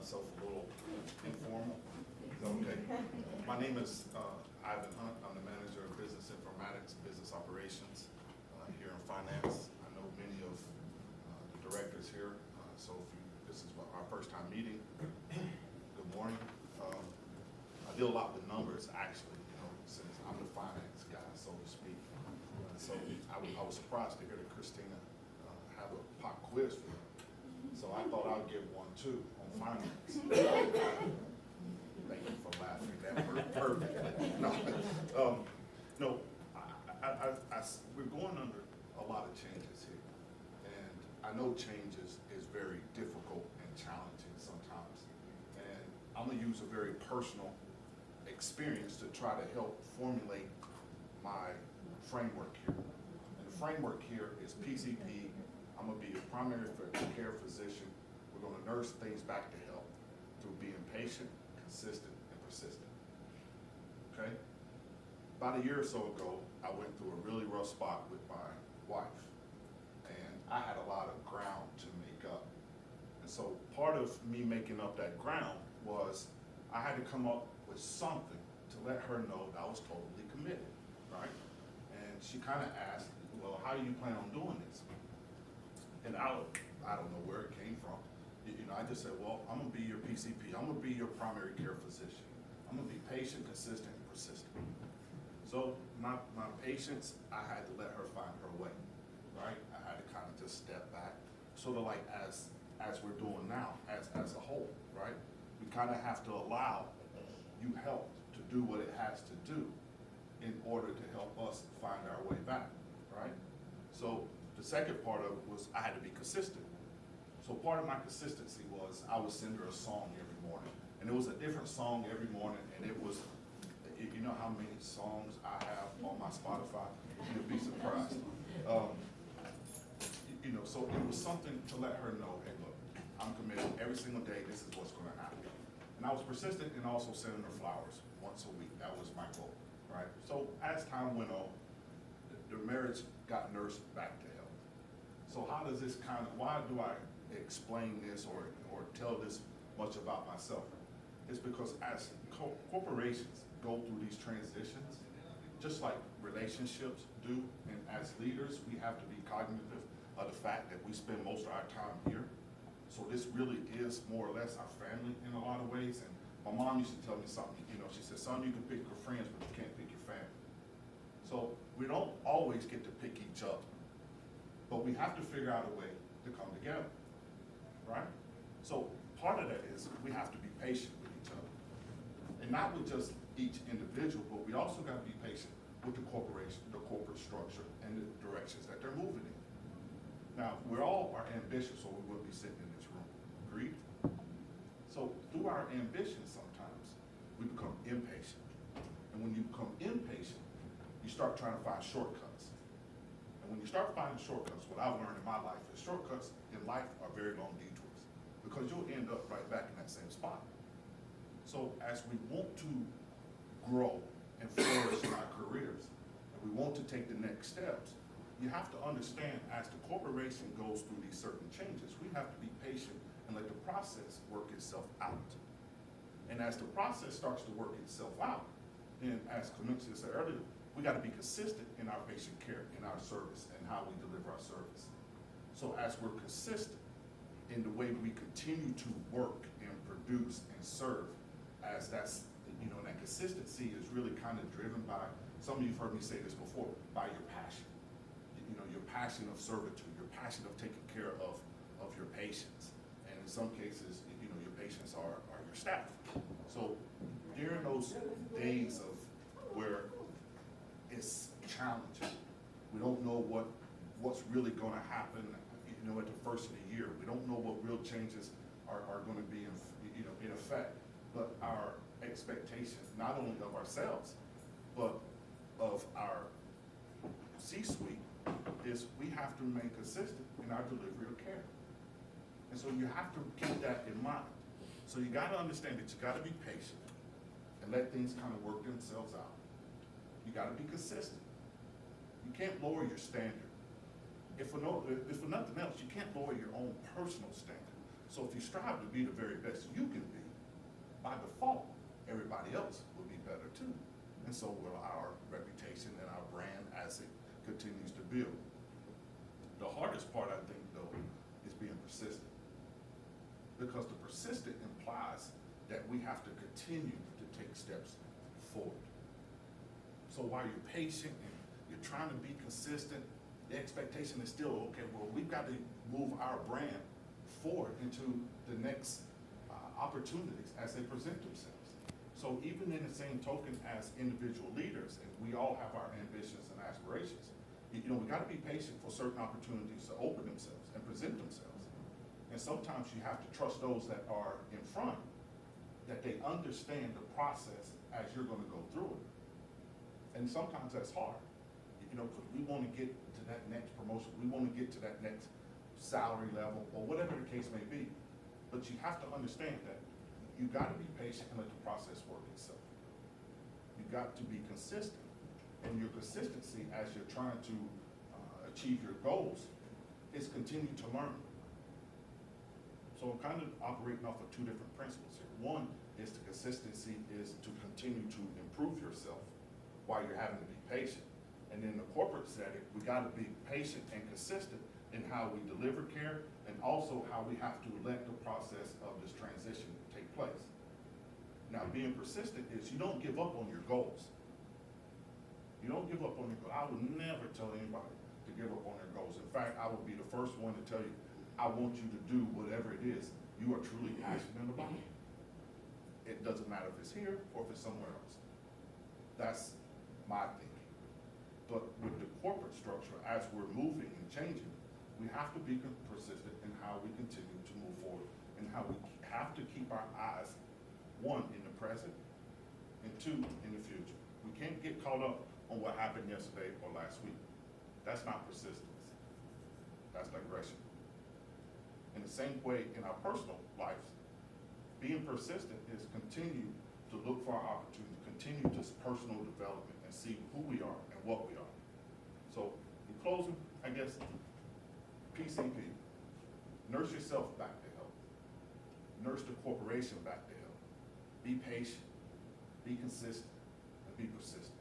myself a little informal. Okay. My name is Ivan Hunt. I'm the manager of business informatics, business operations here in finance. I know many of the directors here, so this is our first time meeting. Good morning. I deal a lot with numbers, actually, since I'm the finance guy, so to speak. So I was surprised to hear that Christina have a pop quiz for me. So I thought I'd give one too on finance. Thank you for laughing. That worked perfectly. No, we're going under a lot of changes here, and I know change is very difficult and challenging sometimes. And I'm gonna use a very personal experience to try to help formulate my framework here. And the framework here is PCP. I'm gonna be a primary care physician. We're gonna nurse things back to health through being patient, consistent, and persistent. Okay? About a year or so ago, I went through a really rough spot with my wife, and I had a lot of ground to make up. And so part of me making up that ground was I had to come up with something to let her know that I was totally committed, right? And she kind of asked, well, how do you plan on doing this? And I don't know where it came from. I just said, well, I'm gonna be your PCP. I'm gonna be your primary care physician. I'm gonna be patient, consistent, and persistent. So my patience, I had to let her find her way, right? I had to kind of just step back, sort of like as we're doing now, as a whole, right? We kind of have to allow you help to do what it has to do in order to help us find our way back, right? So the second part of it was I had to be consistent. So part of my consistency was I would send her a song every morning. And it was a different song every morning, and it was, you know how many songs I have on my Spotify? You'll be surprised. So it was something to let her know, hey, look, I'm committed every single day, this is what's gonna happen. And I was persistent in also sending her flowers once a week. That was my goal, right? So as time went on, the marriage got nursed back to health. So how does this why do I explain this or tell this much about myself? It's because as corporations go through these transitions, just like relationships do, and as leaders, we have to be cognitive of the fact that we spend most of our time here. So this really is more or less our family in a lot of ways. And my mom used to tell me something, she said, son, you can pick your friends, but you can't pick your family. So we don't always get to pick each other, but we have to figure out a way to come together, right? So part of that is we have to be patient with each other, and not with just each individual, but we also got to be patient with the corporation, the corporate structure, and the directions that they're moving in. Now, we all are ambitious, or we wouldn't be sitting in this room. Agreed? So through our ambition, sometimes we become impatient, and when you become impatient, you start trying to find shortcuts. And when you start finding shortcuts, what I've learned in my life is shortcuts in life are very long detours, because you'll end up right back in that same spot. So as we want to grow and flourish in our careers, and we want to take the next steps, you have to understand as the corporation goes through these certain changes, we have to be patient and let the process work itself out. And as the process starts to work itself out, then as Clemencia said earlier, we got to be consistent in our patient care, in our service, and how we deliver our service. So as we're consistent in the way we continue to work and produce and serve, as that's, that consistency is really kind of driven by, some of you've heard me say this before, by your passion. Your passion of servitude, your passion of taking care of your patients. And in some cases, your patients are your staff. So during those days of where it's challenging, we don't know what's really gonna happen, at the first of the year. We don't know what real changes are gonna be in effect. But our expectations, not only of ourselves, but of our C-suite, is we have to remain consistent in our delivery of care. And so you have to keep that in mind. So you gotta understand that you gotta be patient and let things kind of work themselves out. You gotta be consistent. You can't lower your standard. If for nothing else, you can't lower your own personal standard. So if you strive to be the very best you can be, by default, everybody else will be better too. And so will our reputation and our brand as it continues to build. The hardest part, I think, though, is being persistent. Because the persistent implies that we have to continue to take steps forward. So while you're patient and you're trying to be consistent, the expectation is still, okay, well, we've got to move our brand forward into the next opportunities as they present themselves. So even in the same token as individual leaders, and we all have our ambitions and aspirations, we got to be patient for certain opportunities to open themselves and present themselves. And sometimes you have to trust those that are in front, that they understand the process as you're going to go through it. And sometimes that's hard, because we want to get to that next promotion, we want to get to that next salary level, or whatever the case may be. But you have to understand that you got to be patient and let the process work itself. You got to be consistent, and your consistency as you're trying to achieve your goals is continue to learn. So I'm kind of operating off of two different principles here. One is the consistency is to continue to improve yourself while you're having to be patient. And in the corporate setting, we got to be patient and consistent in how we deliver care, and also how we have to let the process of this transition take place. Now, being persistent is you don't give up on your goals. You don't give up on your goals. I would never tell anybody to give up on their goals. In fact, I would be the first one to tell you, I want you to do whatever it is you are truly passionate about. It doesn't matter if it's here or if it's somewhere else. That's my thinking. But with the corporate structure, as we're moving and changing, we have to be persistent in how we continue to move forward, and how we have to keep our eyes, one, in the present, and two, in the future. We can't get caught up on what happened yesterday or last week. That's not persistence. That's digression. In the same way, in our personal lives, being persistent is continue to look for our opportunities, continue this personal development, and see who we are and what we are. So, in closing, I guess, PCP, nurse yourself back to health. Nurse the corporation back to health. Be patient, be consistent, and be persistent.